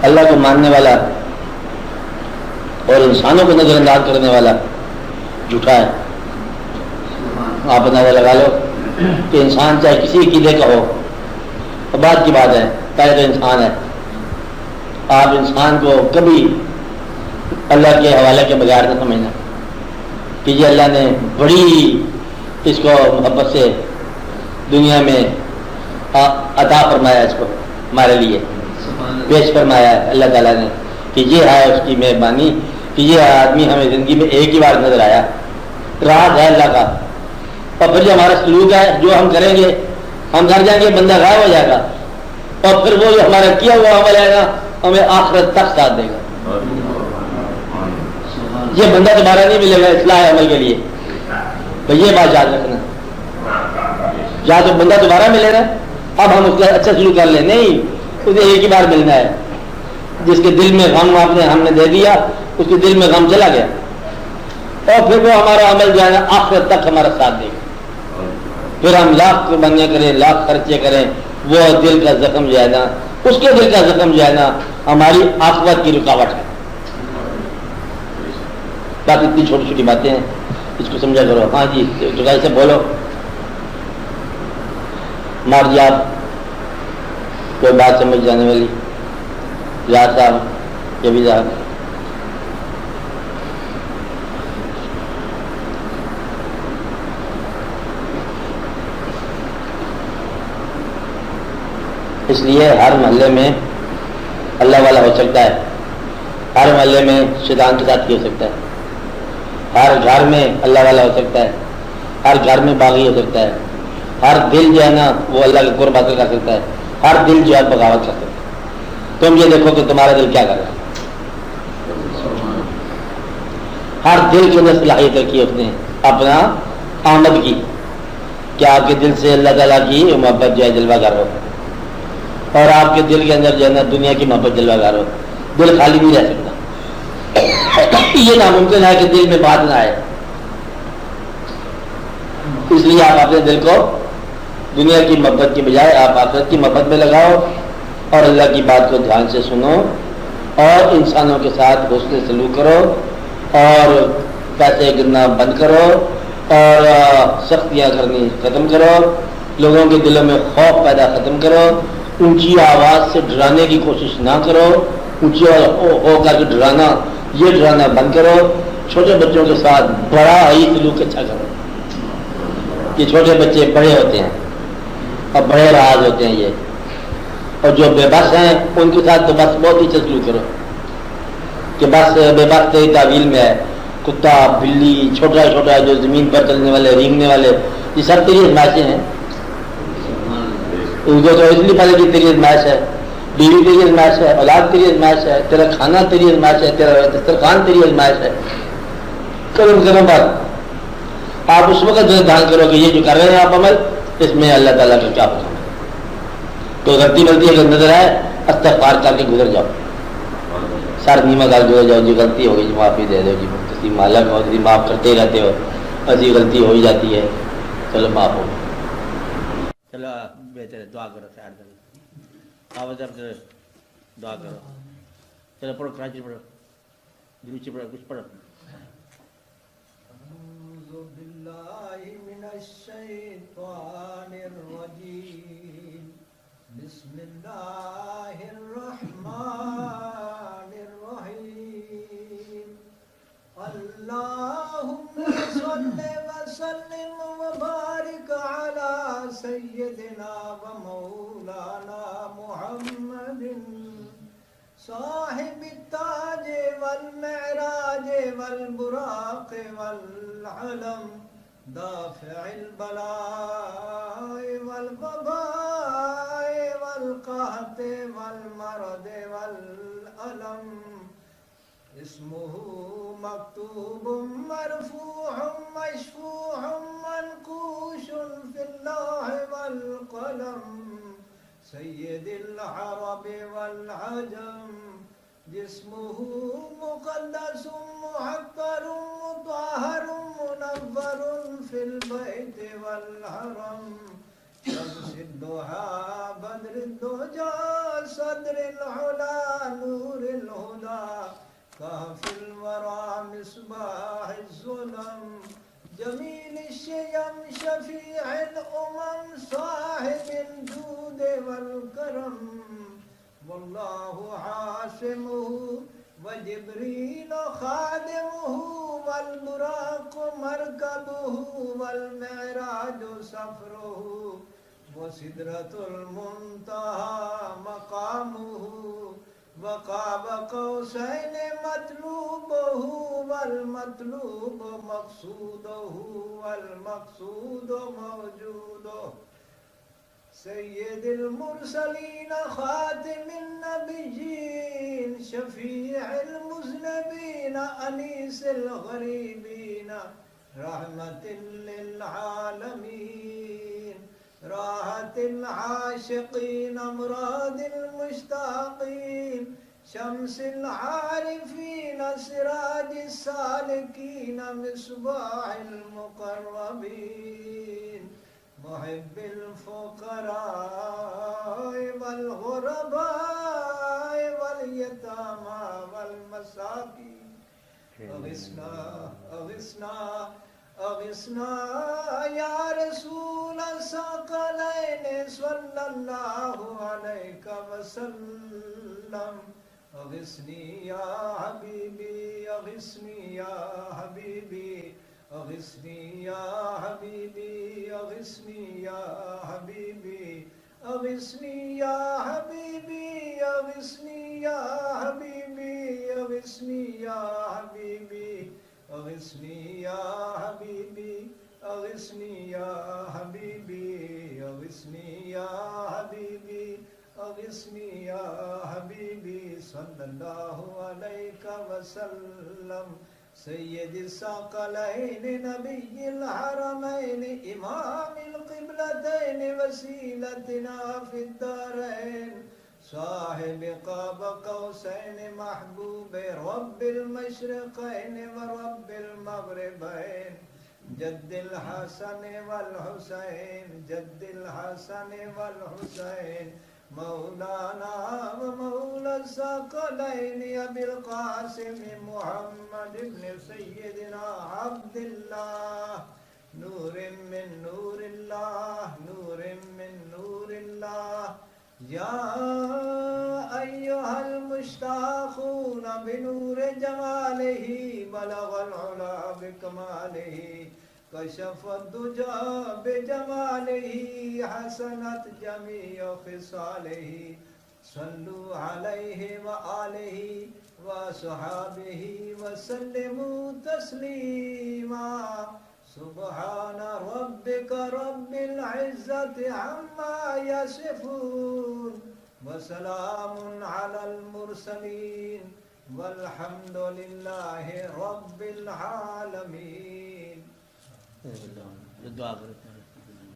اللہ کو ماننے والا اور انسانوں کو نظر انداز کرنے والا جھوٹا ہے. آپ اندازہ لگا لو کہ انسان چاہے کسی عقیدے کا ہو، بات کی بات ہے، پہلے تو انسان ہے. آپ انسان کو کبھی اللہ کے حوالے کے بغیر نہ سمجھنا کہ یہ اللہ نے بڑی اس کو محبت سے دنیا میں عطا فرمایا، اس کو ہمارے لیے پیش فرمایا ہے اللہ تعالیٰ نے کہ یہ ہے اس کی مہربانی کہ یہ آدمی ہمیں زندگی میں ایک ہی بار نظر آیا. راز ہے اللہ کا. اور پھر جو ہمارا سلوک ہے، جو ہم کریں گے، ہم گھر جائیں گے بندہ غائب ہو جائے گا، اور پھر وہ جو ہمارا کیا ہوا عمل ہے گا ہمیں آخرت تک ساتھ دے گا. یہ بندہ دوبارہ نہیں ملے گا اصلاح عمل کے لیے. تو یہ بات یاد رکھنا، یا تو بندہ دوبارہ ملے گا اب ہم اس کا اچھا سلوک کر لیں، نہیں، اسے ایک ہی بار ملنا ہے. جس کے دل میں غم ہم نے دے دیا، اس کے دل میں غم چلا گیا، اور پھر وہ ہمارا عمل جو ہے نا آخرت تک ہمارا ساتھ دے گا. پھر ہم لاکھ قربانیاں کریں، لاکھ خرچے کریں، وہ دل کا زخم جو ہے نا، اس کے دل کا زخم جو ہے نا ہماری عاقبت کی رکاوٹ ہے. بات اتنی چھوٹی چھوٹی باتیں ہیں، اس کو سمجھا کرو. ہاں جی جگہ سے بولو مار جی، آپ کوئی بات سمجھ جانے والی یاد صاحب یہ بھی صاحب. اس لیے ہر محلے میں اللہ والا ہو سکتا ہے، ہر محلے میں شیطان کے ساتھ ہو سکتا ہے، ہر گھر میں اللہ والا ہو سکتا ہے، ہر گھر میں باغی ہو سکتا ہے، ہر دل جو ہے نا وہ اللہ کے قرب حاصل کر سکتا ہے، ہر دل جو ہے بغاوت کر سکتا ہے. تم یہ دیکھو کہ تمہارا دل کیا کر رہا ہے. ہر دل کے اندر صلاحیت رکھی اس نے اپنا آمد کی کہ آپ کے دل سے اللہ تعالیٰ کی محبت جو ہے جلوہ گر ہو، اور آپ کے دل کے اندر جو ہے نا دنیا کی محبت جلوہ گر ہو. دل خالی نہیں رہ سکتا. یہ ناممکن ہے کہ دل میں بات نہ آئے. اس لیے آپ اپنے دل کو دنیا کی محبت کی بجائے آپ آخرت کی محبت میں لگاؤ، اور اللہ کی بات کو دھیان سے سنو، اور انسانوں کے ساتھ حسن سلوک کرو، اور پیسے گرنا بند کرو، اور سختیاں کرنی ختم کرو، لوگوں کے دلوں میں خوف پیدا ختم کرو، اونچی آواز سے ڈرانے کی کوشش نہ کرو، اونچی ہو کر کے ڈرانا، یہ ڈرانا بند کرو. چھوٹے بچوں کے ساتھ بڑا ہی سلوک اچھا کرو. یہ چھوٹے بچے بڑے ہوتے ہیں اور بڑے راز ہوتے ہیں یہ، اور جو بے بس ہیں ان کے ساتھ تو بس بہت ہی اچھا سلوک کرو کہ بس بے بس تیری تعویل میں ہے. کتا، بلی، چھوٹا چھوٹا جو زمین پر چلنے والے، رینگنے والے، یہ سب تیری ازمائشیں ہیں. ان کو تو اس لیے پہلے کہ تیری ازمائش ہے، بیوی تیری ازمائش ہے، اولاد تیری ازمائش ہے، تیرا کھانا تیری ازمائش ہے، تیرا دسترخوان تیری ازمائش ہے. قدم قدم پر آپ اس وقت جو دھیان کرو کہ یہ جو کر رہے ہیں آپ عمل، اس میں اللہ تعالیٰ کا کیا پسند ہے. تو غلطی اگر نظر آئے استغفار کر کے گزر جاؤ، سر نیما کر گزر جاؤ. جی غلطی ہو گئی جی معافی دے دو جی، کسی مالک ہو کسی معاف کرتے رہتے ہو، ایسی غلطی ہو ہی جاتی ہے، چلو معاف ہو. چلو بہتر ہے دعا کرو، خیر کرو، آواز اب دعا کرو. چلو پڑھو، کراچی پڑھو، دروچی پڑھو، کچھ پڑھو. اعوذ باللہ من الشیطان الرجیم، بسم اللہ الرحمن الرحیم. اللہم صل وسلم وبارک علی سیدنا و مولانا محمد صاحب التاج والمعراج والبراق والعلم، دافع البلاء والوباء والقحط والمرض والألم. اسمه مكتوب مرفوع مشفوع منقوش في اللوح والقلم، سید العرب والعجم. جسمه مقدس محقر مطهر منور في البيت والحرم. شمس الضحى بدر الدجى صدر العلا نور الهدى كهف الورى مصباح الظلم جميل الشيم شفيع الأمم صاحب الجود والكرم والله عاصمه وجبريل خادمه والبراق مركبه والمعراج سفره وسدرة المنتهى مقامه وقاب قوسين مطلوبه والمطلوب مقصوده والمقصود موجوده سيد المرسلين خاتم النبيين شفيع المذنبين أنيس الغريبين رحمة للعالمين راحة العاشقين أمراض المشتاقين شمس العارفين سراج السالكين مصباح المقربين محب الفقراء والغرباء واليتامى والمساكين أغثنا أغثنا أغثنا يا رسول الثقلين صلى الله عليك وسلم أغثني يا حبيبي أغثني يا حبيبي أغثني يا حبيبي أغثني يا حبيبي أغثني يا حبيبي أغثني يا حبيبي أغثني يا حبيبي أغثني يا حبيبي أغثني يا حبيبي أغثني يا حبيبي أغثني يا حبيبي صلى الله عليك وسلم سيد الثقلين نبي الحرمين إمام القبلتين وسيلتنا في الدارين صاحب قاب قوسين محبوب رب المشرقين ورب المغربين جد الحسن والحسين جد الحسن والحسين مولانا ومولى الثقلين أبي القاسم محمد بن سيدنا عبد الله نور من نور الله نور من نور الله يا أيها المشتاقون بنور جماله بلغ العلا بكماله كشف الدجى بجماله حسنت جميع خصاله صلوا عليه وآله وصحابه وسلموا تسليما سبحان ربك رب العزة عما يصفون وسلام على المرسلين والحمد لله رب العالمين. دعا کرتے ہیں.